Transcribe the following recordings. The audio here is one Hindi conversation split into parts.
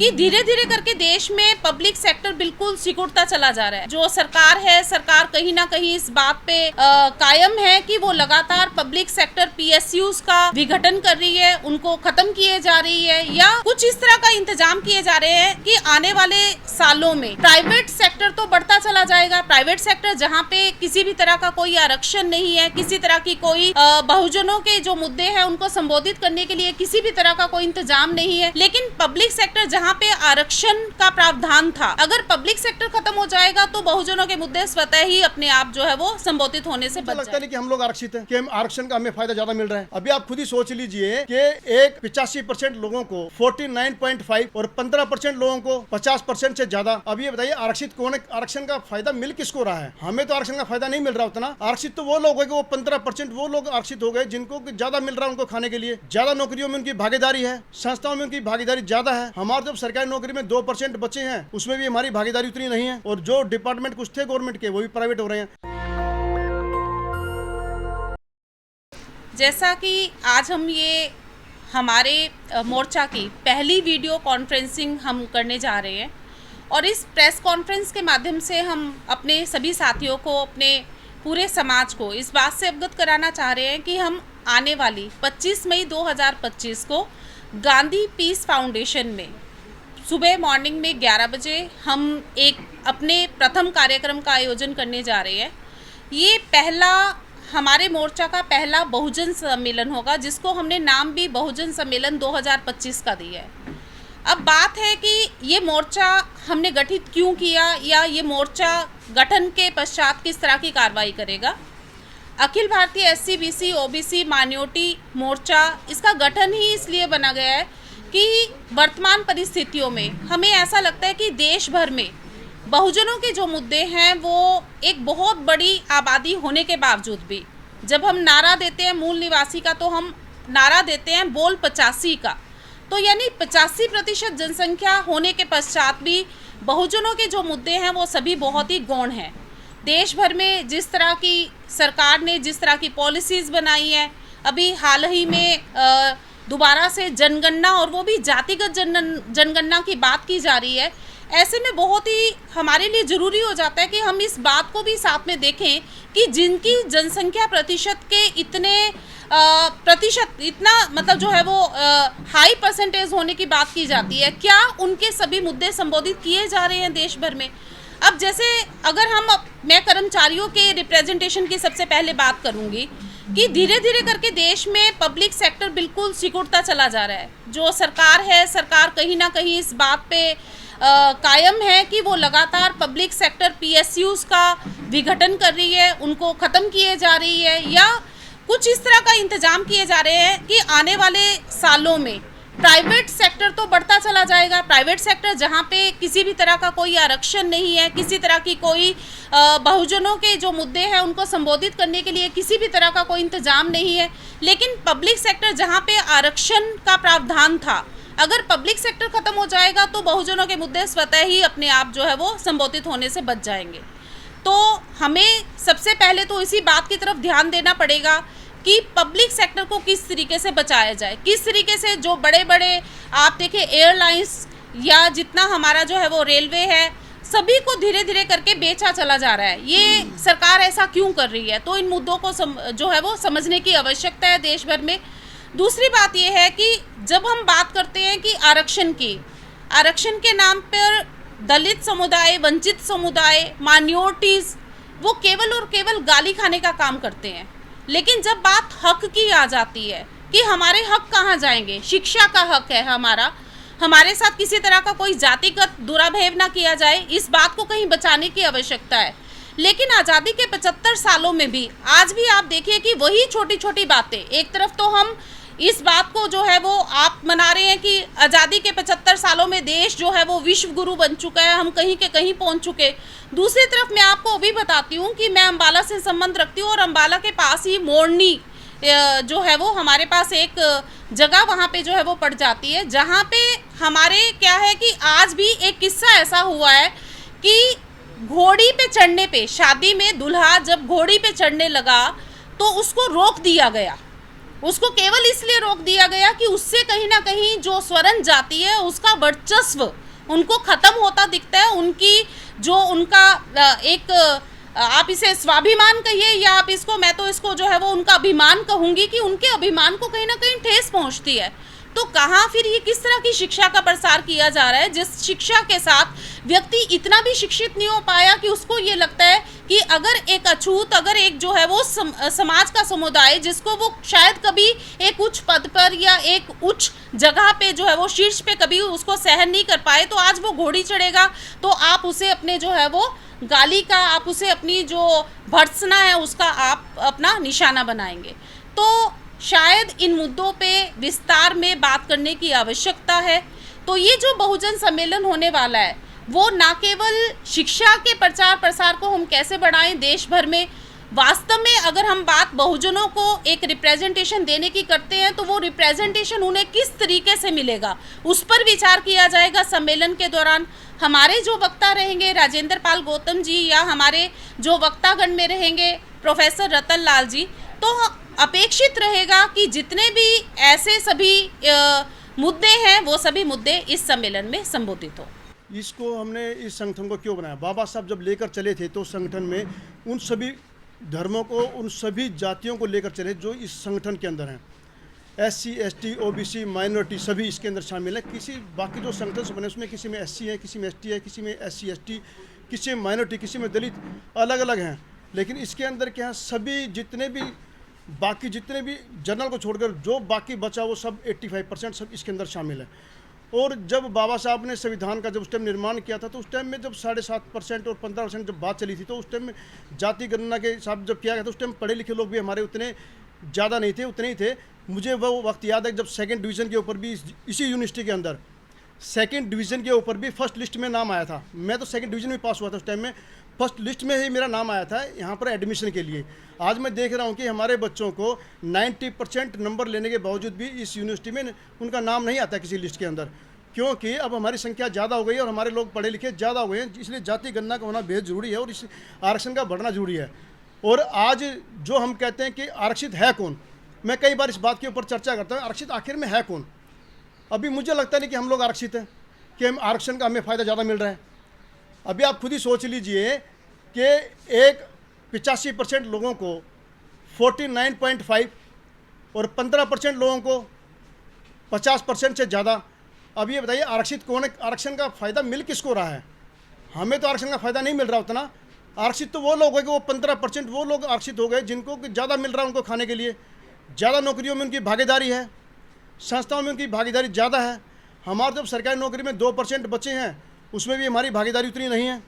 कि धीरे धीरे करके देश में पब्लिक सेक्टर बिल्कुल सिकुड़ता चला जा रहा है। जो सरकार है, सरकार कहीं ना कहीं इस बात पे कायम है कि वो लगातार पब्लिक सेक्टर PSUs का विघटन कर रही है, उनको खत्म किए जा रही है, या कुछ इस तरह का इंतजाम किए जा रहे हैं कि आने वाले सालों में प्राइवेट सेक्टर तो बढ़ता चला जाएगा। प्राइवेट सेक्टर जहाँ पे किसी भी तरह का कोई आरक्षण नहीं है, किसी तरह की कोई बहुजनों के जो मुद्दे हैं उनको संबोधित करने के लिए किसी भी तरह का कोई इंतजाम नहीं है। लेकिन पब्लिक सेक्टर जहाँ पे आरक्षण का प्रावधान था, अगर पब्लिक सेक्टर खत्म हो जाएगा तो बहुजनों के मुद्दे स्वतः ही अपने आप जो है वो संबोधित होने से बच लगता है कि हम लोग आरक्षित हैं, कि आरक्षण का हमें फायदा ज्यादा मिल रहा है। अभी आप खुद ही सोच लीजिए कि एक 85% लोगों को 49.5 और 15% लोगों को 50% से ज्यादा। अब ये बताइए आरक्षित कौन है? आरक्षण का फायदा मिल किसको रहा है? हमें तो आरक्षण का फायदा नहीं मिल रहा उतना। आरक्षित तो वो लोग हो गए, वो 15% वो लोग आरक्षित हो गए जिनको ज्यादा मिल रहा है, उनको खाने के लिए ज्यादा नौकरियों में उनकी भागीदारी है, संस्थाओं में उनकी भागीदारी ज्यादा है। हमारे जब सरकारी नौकरी में 2% बचे हैं, उसमें भी हमारी भागीदारी उतनी नहीं है, और जो डिपार्टमेंट कुछ थे गवर्नमेंट के वो भी प्राइवेट हो रहे हैं। जैसा कि आज हम ये हमारे मोर्चा की पहली वीडियो कॉन्फ्रेंसिंग हम करने जा रहे हैं, और इस प्रेस कॉन्फ्रेंस के माध्यम से हम अपने सभी साथियों को, अपने पूरे समाज को इस बात से अवगत कराना चाह रहे हैं कि हम आने वाली 25 मई 2025 को गांधी पीस फाउंडेशन में सुबह मॉर्निंग में 11 बजे हम एक अपने प्रथम कार्यक्रम का आयोजन करने जा रहे हैं। ये पहला हमारे मोर्चा का पहला बहुजन सम्मेलन होगा, जिसको हमने नाम भी बहुजन सम्मेलन 2025 का दिया है। अब बात है कि ये मोर्चा हमने गठित क्यों किया, या ये मोर्चा गठन के पश्चात किस तरह की कार्रवाई करेगा। Akhil Bharatiya SC BC OBC minority मोर्चा, इसका गठन ही इसलिए बना गया है कि वर्तमान परिस्थितियों में हमें ऐसा लगता है कि देश भर में बहुजनों के जो मुद्दे हैं वो एक बहुत बड़ी आबादी होने के बावजूद भी, जब हम नारा देते हैं मूल निवासी का, तो हम नारा देते हैं बोल 85 का, तो यानी 85% जनसंख्या होने के पश्चात भी बहुजनों के जो मुद्दे हैं वो सभी बहुत ही गौण हैं। देश भर में जिस तरह की सरकार ने जिस तरह की पॉलिसीज़ बनाई हैं, अभी हाल ही में दोबारा से जनगणना, और वो भी जातिगत जनगणना की बात की जा रही है। ऐसे में बहुत ही हमारे लिए ज़रूरी हो जाता है कि हम इस बात को भी साथ में देखें कि जिनकी जनसंख्या प्रतिशत के इतना मतलब जो है वो हाई परसेंटेज होने की बात की जाती है, क्या उनके सभी मुद्दे संबोधित किए जा रहे हैं देश भर में। अब जैसे अगर मैं कर्मचारियों के रिप्रेजेंटेशन की सबसे पहले बात करूंगी कि धीरे धीरे करके देश में पब्लिक सेक्टर बिल्कुल सिकुड़ता चला जा रहा है। जो सरकार है, सरकार कहीं ना कहीं इस बात पे कायम है कि वो लगातार पब्लिक सेक्टर PSUs का विघटन कर रही है, उनको ख़त्म किए जा रही है, या कुछ इस तरह का इंतजाम किए जा रहे हैं कि आने वाले सालों में प्राइवेट सेक्टर तो बढ़ता चला जाएगा। प्राइवेट सेक्टर जहाँ पे किसी भी तरह का कोई आरक्षण नहीं है, किसी तरह की कोई बहुजनों के जो मुद्दे हैं उनको संबोधित करने के लिए किसी भी तरह का कोई इंतजाम नहीं है। लेकिन पब्लिक सेक्टर जहाँ पे आरक्षण का प्रावधान था, अगर पब्लिक सेक्टर खत्म हो जाएगा तो बहुजनों के मुद्दे स्वतः ही अपने आप जो है वो संबोधित होने से बच जाएंगे। तो हमें सबसे पहले तो इसी बात की तरफ ध्यान देना पड़ेगा कि पब्लिक सेक्टर को किस तरीके से बचाया जाए, किस तरीके से जो बड़े बड़े आप देखें एयरलाइंस या जितना हमारा जो है वो रेलवे है, सभी को धीरे धीरे करके बेचा चला जा रहा है। ये सरकार ऐसा क्यों कर रही है? तो इन मुद्दों को जो है वो समझने की आवश्यकता है देश भर में। दूसरी बात ये है कि जब हम बात करते हैं कि आरक्षण के नाम पर दलित समुदाय, वंचित समुदाय, माइनॉरिटीज़ वो केवल और केवल गाली खाने का काम करते हैं। लेकिन जब बात हक की आ जाती है कि हमारे हक कहाँ जाएंगे, शिक्षा का हक है हमारा, हमारे साथ किसी तरह का कोई जातिगत दुराभेव ना किया जाए, इस बात को कहीं बचाने की आवश्यकता है। लेकिन आज़ादी के 75 सालों में भी आज भी आप देखिए कि वही छोटी छोटी बातें, एक तरफ तो हम इस बात को जो है वो आप मना रहे हैं कि आज़ादी के 75 सालों में देश जो है वो विश्व गुरु बन चुका है, हम कहीं के कहीं पहुंच चुके। दूसरी तरफ मैं आपको अभी बताती हूँ कि मैं अम्बाला से संबंध रखती हूँ, और अम्बाला के पास ही मोरनी जो है वो हमारे पास एक जगह वहाँ पे जो है वो पड़ जाती है, जहाँ पे हमारे क्या है कि आज भी एक किस्सा ऐसा हुआ है कि घोड़ी पे चढ़ने पे, शादी में दूल्हा जब घोड़ी पे चढ़ने लगा तो उसको रोक दिया गया। उसको केवल इसलिए रोक दिया गया कि उससे कहीं ना कहीं जो स्वर्ण जाति है उसका वर्चस्व उनको खत्म होता दिखता है। उनकी जो उनका एक आप इसे स्वाभिमान कहिए या आप इसको, मैं तो इसको जो है वो उनका अभिमान कहूंगी कि उनके अभिमान को कहीं ना कहीं ठेस पहुंचती है। तो कहाँ फिर ये किस तरह की शिक्षा का प्रसार किया जा रहा है जिस शिक्षा के साथ व्यक्ति इतना भी शिक्षित नहीं हो पाया कि उसको ये लगता है कि अगर एक अछूत, अगर एक जो है वो समाज का समुदाय जिसको वो शायद कभी एक उच्च पद पर या एक उच्च जगह पे जो है वो शीर्ष पे कभी उसको सहन नहीं कर पाए, तो आज वो घोड़ी चढ़ेगा तो आप उसे अपने जो है वो गाली का, आप उसे अपनी जो भर्त्सना है उसका आप अपना निशाना बनाएंगे। तो शायद इन मुद्दों पे विस्तार में बात करने की आवश्यकता है। तो ये जो बहुजन सम्मेलन होने वाला है वो ना केवल शिक्षा के प्रचार प्रसार को हम कैसे बढ़ाएं देश भर में, वास्तव में अगर हम बात बहुजनों को एक रिप्रेजेंटेशन देने की करते हैं तो वो रिप्रेजेंटेशन उन्हें किस तरीके से मिलेगा उस पर विचार किया जाएगा सम्मेलन के दौरान। हमारे जो वक्ता रहेंगे राजेंद्र पाल गौतम जी या हमारे जो वक्तागण में रहेंगे प्रोफेसर रतन लाल जी, तो अपेक्षित रहेगा कि जितने भी ऐसे सभी मुद्दे हैं वो सभी मुद्दे इस सम्मेलन में संबोधित हो। इसको हमने इस संगठन को क्यों बनाया, बाबा साहब जब लेकर चले थे तो संगठन में उन सभी धर्मों को, उन सभी जातियों को लेकर चले जो इस संगठन के अंदर हैं। SC ST OBC माइनॉरिटी सभी इसके अंदर शामिल है। किसी बाकी जो संगठन से बने उसमें किसी में SC है, किसी में ST है, किसी में SC ST, किसी में माइनॉरिटी, किसी में दलित, अलग अलग हैं। लेकिन इसके अंदर क्या है, सभी जितने भी बाकी जितने भी जनरल को छोड़कर जो बाकी बचा वो सब 85% सब इसके अंदर शामिल है। और जब बाबा साहब ने संविधान का जब उस टाइम निर्माण किया था तो उस टाइम में जब 7.5% और 15% जब बात चली थी तो उस टाइम में जाति गणना के हिसाब जब किया गया तो उस टाइम पढ़े लिखे लोग भी हमारे उतने ज़्यादा नहीं थे, उतने ही थे। मुझे वो वक्त याद है जब 2nd डिवीज़न के ऊपर भी इसी यूनिवर्सिटी के अंदर 2nd डिवीज़न के ऊपर भी फर्स्ट लिस्ट में नाम आया था। मैं तो 2nd डिवीज़न में पास हुआ था उस टाइम में, फर्स्ट लिस्ट में ही मेरा नाम आया था यहाँ पर एडमिशन के लिए। आज मैं देख रहा हूँ कि हमारे बच्चों को 90% नंबर लेने के बावजूद भी इस यूनिवर्सिटी में उनका नाम नहीं आता किसी लिस्ट के अंदर, क्योंकि अब हमारी संख्या ज़्यादा हो गई है और हमारे लोग पढ़े लिखे ज़्यादा हो गए हैं। इसलिए जाति गणना का होना बेहद ज़रूरी है और इस आरक्षण का बढ़ना ज़रूरी है। और आज जो हम कहते हैं कि आरक्षित है कौन, मैं कई बार इस बात के ऊपर चर्चा करता हूँ, आरक्षित आखिर में है कौन। अभी मुझे लगता नहीं कि हम लोग आरक्षित हैं, कि हम आरक्षण का हमें फ़ायदा ज़्यादा मिल रहा है। अभी आप खुद ही सोच लीजिए कि एक 85% लोगों को 49.5 और 15% लोगों को 50% से ज़्यादा। अब ये बताइए आरक्षित कौन है, आरक्षण का फ़ायदा मिल किसको रहा है? हमें तो आरक्षण का फ़ायदा नहीं मिल रहा उतना। आरक्षित तो वो लोग हो गए, वो 15% वो लोग आरक्षित हो गए जिनको ज़्यादा मिल रहा है उनको खाने के लिए, ज़्यादा नौकरियों में उनकी भागीदारी है, संस्थाओं में उनकी भागीदारी ज़्यादा है। हमारे जब सरकारी नौकरी में 2% बचे हैं उसमें भी हमारी भागीदारी उतनी नहीं है,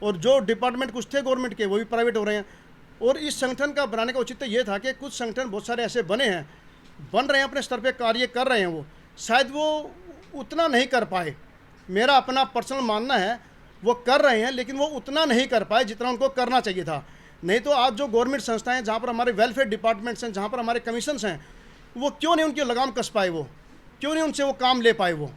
और जो डिपार्टमेंट कुछ थे गवर्नमेंट के वो भी प्राइवेट हो रहे हैं। और इस संगठन का बनाने का औचित्य ये था कि कुछ संगठन बहुत सारे ऐसे बने हैं, बन रहे हैं, अपने स्तर पे कार्य कर रहे हैं, वो शायद वो उतना नहीं कर पाए, मेरा अपना पर्सनल मानना है, वो कर रहे हैं लेकिन वो उतना नहीं कर पाए जितना उनको करना चाहिए था। नहीं तो आज जो गवर्नमेंट संस्थाएं हैं, जहाँ पर हमारे वेलफेयर डिपार्टमेंट्स हैं, जहाँ पर हमारे कमीशंस हैं, वो क्यों नहीं उनकी लगाम कस पाए, वो क्यों नहीं उनसे वो काम ले पाए। वो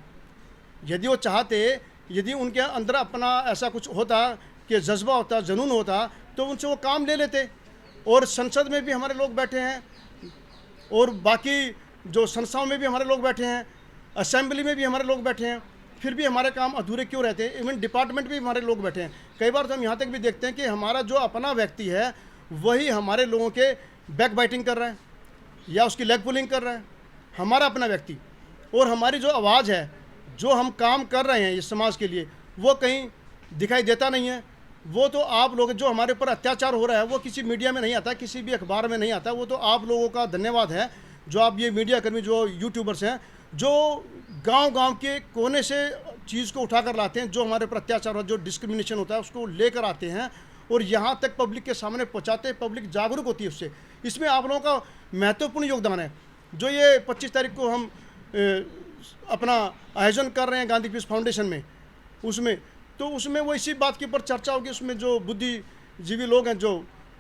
यदि वो चाहते, यदि उनके अंदर अपना ऐसा कुछ होता कि जज्बा होता, जुनून होता, तो उनसे वो काम ले लेते। और संसद में भी हमारे लोग बैठे हैं और बाकी जो संस्थाओं में भी हमारे लोग बैठे हैं, असेंबली में भी हमारे लोग बैठे हैं, फिर भी हमारे काम अधूरे क्यों रहते हैं। इवन डिपार्टमेंट में भी हमारे लोग बैठे हैं। कई बार तो हम यहाँ तक भी देखते हैं कि हमारा जो अपना व्यक्ति है वही हमारे लोगों के बैक बाइटिंग कर रहा है या उसकी लेग पुलिंग कर रहा है, हमारा अपना व्यक्ति। और हमारी जो आवाज़ है, जो हम काम कर रहे हैं इस समाज के लिए, वो कहीं दिखाई देता नहीं है। वो तो आप लोग, जो हमारे ऊपर अत्याचार हो रहा है वो किसी मीडिया में नहीं आता, किसी भी अखबार में नहीं आता। वो तो आप लोगों का धन्यवाद है जो आप ये मीडिया कर्मी, जो यूट्यूबर्स हैं, जो गांव-गांव के कोने से चीज़ को उठाकर लाते हैं, जो हमारे ऊपर अत्याचार हो, जो डिस्क्रिमिनेशन होता है उसको लेकर आते हैं और यहाँ तक पब्लिक के सामने पहुँचाते हैं, पब्लिक जागरूक होती है उससे। इसमें आप लोगों का महत्वपूर्ण योगदान है। जो ये 25 तारीख को हम अपना आयोजन कर रहे हैं गांधी पीस फाउंडेशन में, उसमें तो उसमें वो इसी बात के ऊपर चर्चा होगी। उसमें जो बुद्धिजीवी लोग हैं जो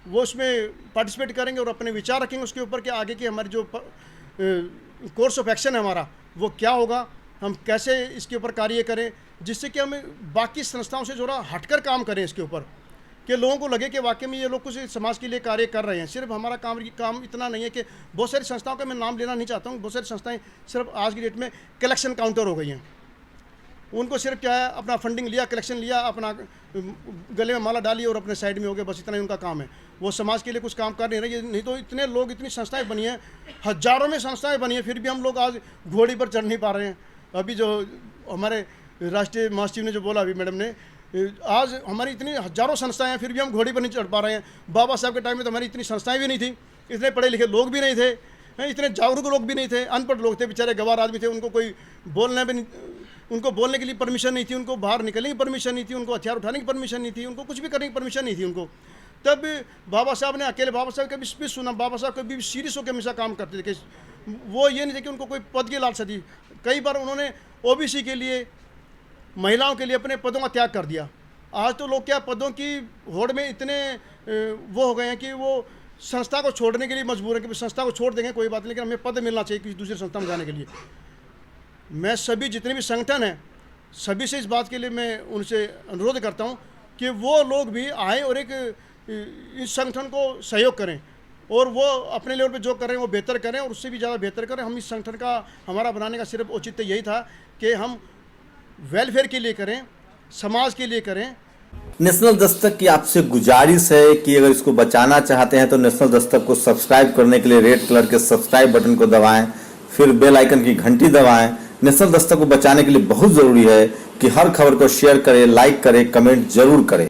वो उसमें पार्टिसिपेट करेंगे और अपने विचार रखेंगे उसके ऊपर कि आगे की हमारी जो कोर्स ऑफ एक्शन है हमारा वो क्या होगा, हम कैसे इसके ऊपर कार्य करें, जिससे कि हम बाकी संस्थाओं से जो हटकर काम करें इसके ऊपर। कि लोगों को लगे कि वाकई में ये लोग कुछ समाज के लिए कार्य कर रहे हैं। सिर्फ हमारा काम इतना नहीं है कि बहुत सारी संस्थाओं का मैं नाम लेना नहीं चाहता हूँ, बहुत सारी संस्थाएं सिर्फ आज की डेट में कलेक्शन काउंटर हो गई हैं। उनको सिर्फ क्या है, अपना फंडिंग लिया, कलेक्शन लिया, अपना गले में माला डाली और अपने साइड में हो गए, बस इतना ही उनका काम है। वो समाज के लिए कुछ काम कर नहीं रहे। नहीं तो इतने लोग, इतनी संस्थाएं बनी हैं, हजारों में संस्थाएं बनी हैं, फिर भी हम लोग आज घोड़ी पर चढ़ नहीं पा रहे हैं। अभी जो हमारे राष्ट्रीय महासचिव ने जो बोला अभी मैडम ने, आज हमारी इतनी हजारों संस्थाएं हैं, फिर भी हम घोड़ी पर नहीं चढ़ पा रहे हैं। बाबा साहब के टाइम में तो हमारी इतनी संस्थाएं भी नहीं थी, इतने पढ़े लिखे लोग भी नहीं थे, इतने जागरूक लोग भी नहीं थे, अनपढ़ लोग थे, बेचारे गवार आदमी थे, उनको कोई बोलना भी नहीं, उनको बोलने के लिए परमिशन नहीं थी, उनको बाहर निकलने की परमिशन नहीं थी, उनको हथियार उठाने की परमिशन नहीं थी, उनको कुछ भी करने की परमिशन नहीं थी उनको। तब बाबा साहब ने, अकेले बाबा साहब का भी स्पीच सुना, बाबा साहब कभी भी सीरियस होकर हमेशा काम करते थे कि वो ये नहीं थे कि उनको कोई पद की लालसा थी। कई बार उन्होंने ओबीसी के लिए, महिलाओं के लिए अपने पदों का त्याग कर दिया। आज तो लोग क्या पदों की होड़ में इतने वो हो गए हैं कि वो संस्था को छोड़ने के लिए मजबूर है कि संस्था को छोड़ देंगे कोई बात नहीं, लेकिन हमें पद मिलना चाहिए किसी दूसरी संस्था में जाने के लिए। मैं सभी जितने भी संगठन हैं, सभी से इस बात के लिए मैं उनसे अनुरोध करता हूं कि वो लोग भी आए और एक इस संगठन को सहयोग करें और वो अपने लेवल पे जो कर रहे हैं वो बेहतर करें और उससे भी ज़्यादा बेहतर करें। हम इस संगठन का, हमारा बनाने का सिर्फ औचित्य यही था कि हम वेलफेयर के लिए करें, समाज के लिए करें। नेशनल दस्तक की आपसे गुजारिश है कि अगर इसको बचाना चाहते हैं तो नेशनल दस्तक को सब्सक्राइब करने के लिए रेड कलर के सब्सक्राइब बटन को दबाएं, फिर बेल आइकन की घंटी दबाएं। नेशनल दस्तक को बचाने के लिए बहुत ज़रूरी है कि हर खबर को शेयर करें, लाइक करें, कमेंट जरूर करें।